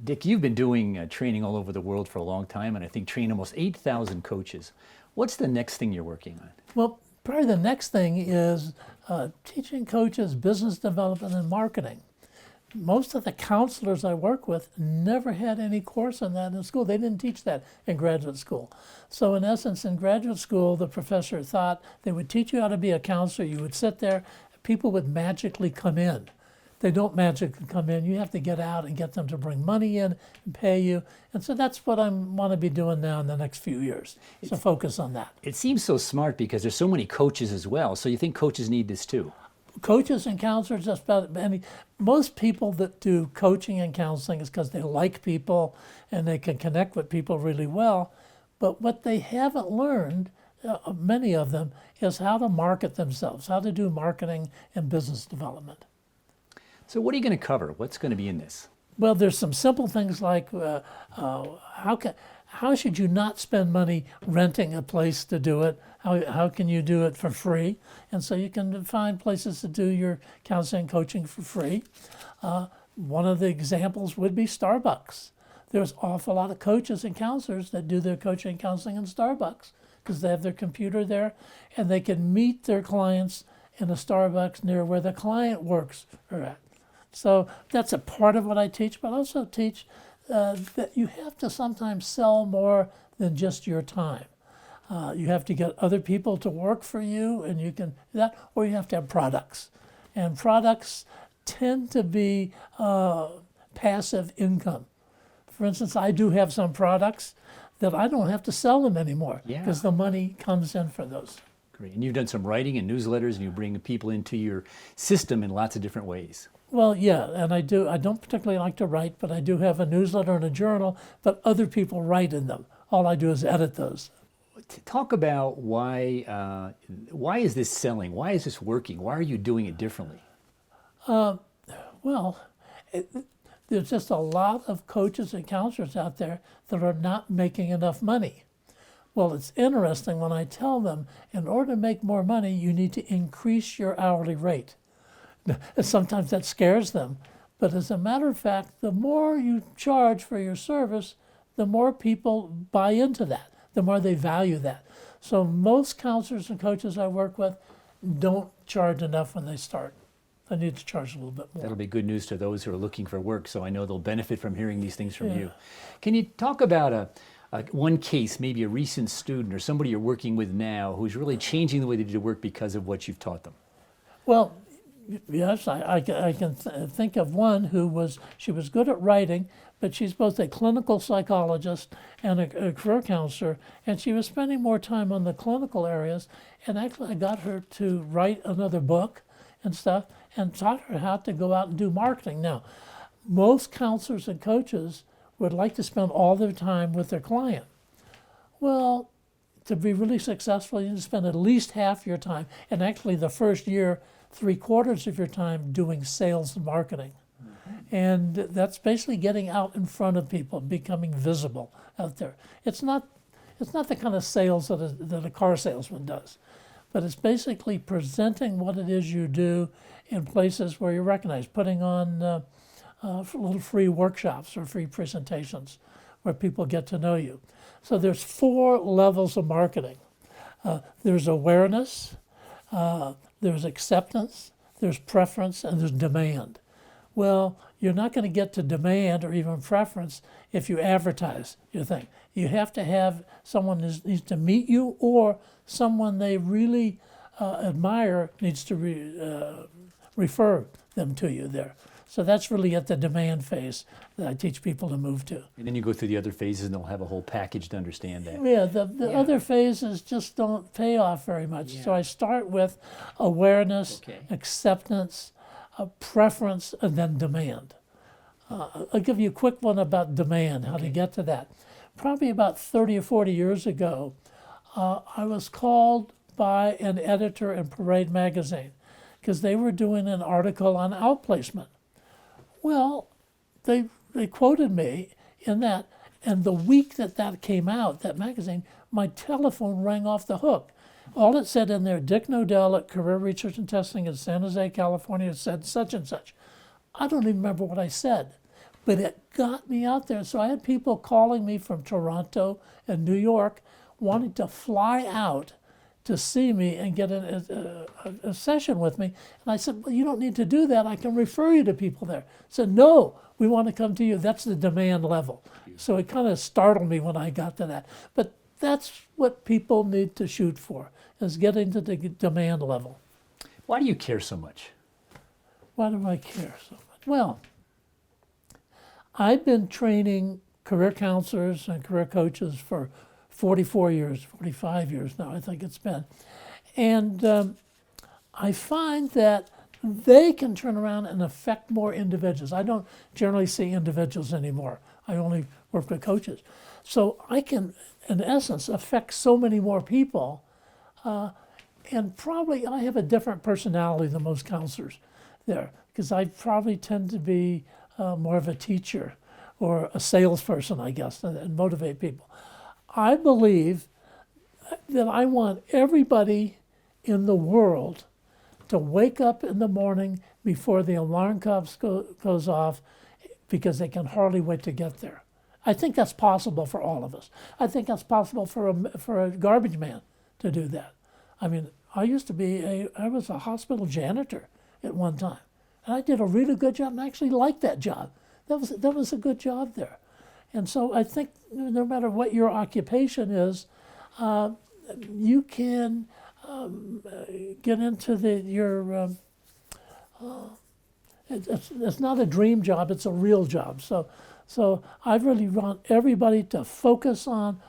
Dick, you've been doing training all over the world for a long time, and I think trained almost 8,000 coaches. What's the next thing you're working on? Well, probably the next thing is teaching coaches business development and marketing. Most of the counselors I work with never had any course on that in school. They didn't teach that in graduate school. So in essence, in graduate school, the professor thought they would teach you how to be a counselor. You would sit there, people would magically come in. They don't magically come in. You have to get out and get them to bring money in and pay you. And so that's what I want to be doing now in the next few years. So focus on that. It seems so smart because there's so many coaches as well. So you think coaches need this too? Coaches and counselors, just about any. Most people that do coaching and counseling is because they like people and they can connect with people really well. But what they haven't learned, many of them, is how to market themselves, how to do marketing and business development. So what are you going to cover? What's going to be in this? Well, there's some simple things like how should you not spend money renting a place to do it? How can you do it for free? And so you can find places to do your counseling and coaching for free. One of the examples would be Starbucks. There's an awful lot of coaches and counselors that do their coaching and counseling in Starbucks because they have their computer there and they can meet their clients in a Starbucks near where the client works or at. So that's a part of what I teach, but I also teach that you have to sometimes sell more than just your time. You have to get other people to work for you, and you can do that, or you have to have products. And products tend to be passive income. For instance, I do have some products that I don't have to sell them anymore because the money comes in for those. Great. And you've done some writing and newsletters, and you bring people into your system in lots of different ways. Well, yeah, and I do. I don't particularly like to write, but I do have a newsletter and a journal, but other people write in them. All I do is edit those. Talk about why is this selling? Why is this working? Why are you doing it differently? Well, there's just a lot of coaches and counselors out there that are not making enough money. Well, it's interesting when I tell them, in order to make more money, you need to increase your hourly rate. And sometimes that scares them. But as a matter of fact, the more you charge for your service, the more people buy into that, the more they value that. So most counselors and coaches I work with don't charge enough when they start. They need to charge a little bit more. That'll be good news to those who are looking for work, so I know they'll benefit from hearing these things from you. Can you talk about one case, maybe a recent student or somebody you're working with now who's really changing the way they do work because of what you've taught them? Well, yes, I can think of one she was good at writing, but she's both a clinical psychologist and a career counselor, and she was spending more time on the clinical areas, and actually I got her to write another book and stuff, and taught her how to go out and do marketing. Now, most counselors and coaches would like to spend all their time with their client. Well, to be really successful, you need to spend at least half your time, and actually the first year, 3/4 of your time doing sales and marketing. And that's basically getting out in front of people, becoming visible out there. It's not the kind of sales that a car salesman does, but it's basically presenting what it is you do in places where you're recognized, putting on little free workshops or free presentations where people get to know you. So there's 4 levels of marketing. There's awareness, there's acceptance, there's preference, and there's demand. Well, you're not going to get to demand or even preference if you advertise your thing. You have to have someone who needs to meet you, or someone they really admire needs to refer them to you there. So that's really at the demand phase that I teach people to move to. And then you go through the other phases and they'll have a whole package to understand that. Yeah, the other phases just don't pay off very much. So I start with awareness, acceptance, preference, and then demand. I'll give you a quick one about demand, how to get to that. Probably about 30 or 40 years ago, I was called by an editor in Parade magazine because they were doing an article on outplacement. Well, they quoted me in that, and the week that came out, that magazine, my telephone rang off the hook. All it said in there, Dick Knowdell at Career Research and Testing in San Jose, California, said such and such. I don't even remember what I said, but it got me out there. So I had people calling me from Toronto and New York wanting to fly out to see me and get a session with me. And I said, well, you don't need to do that. I can refer you to people there. I said, no, we want to come to you. That's the demand level. So it kind of startled me when I got to that. But that's what people need to shoot for, is getting to the demand level. Why do you care so much? Why do I care so much? Well, I've been training career counselors and career coaches for 44 years, 45 years now, I think it's been. And I find that they can turn around and affect more individuals. I don't generally see individuals anymore. I only work with coaches. So I can, in essence, affect so many more people. And probably I have a different personality than most counselors there, because I probably tend to be more of a teacher or a salesperson, I guess, and motivate people. I believe that I want everybody in the world to wake up in the morning before the alarm clock goes off, because they can hardly wait to get there. I think that's possible for all of us. I think that's possible for a garbage man to do that. I mean, I was a hospital janitor at one time, and I did a really good job and I actually liked that job. That was a good job there. And so I think no matter what your occupation is, you can get into it's not a dream job, it's a real job. So I really want everybody to focus on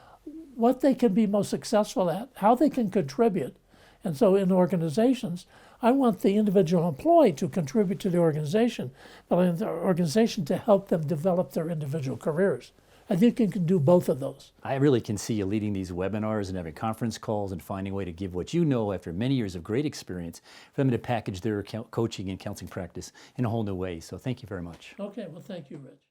what they can be most successful at, how they can contribute. And so in organizations, I want the individual employee to contribute to the organization, but I want the organization to help them develop their individual careers. I think you can do both of those. I really can see you leading these webinars and having conference calls and finding a way to give what you know after many years of great experience for them to package their coaching and counseling practice in a whole new way. So thank you very much. Okay, well, thank you, Rich.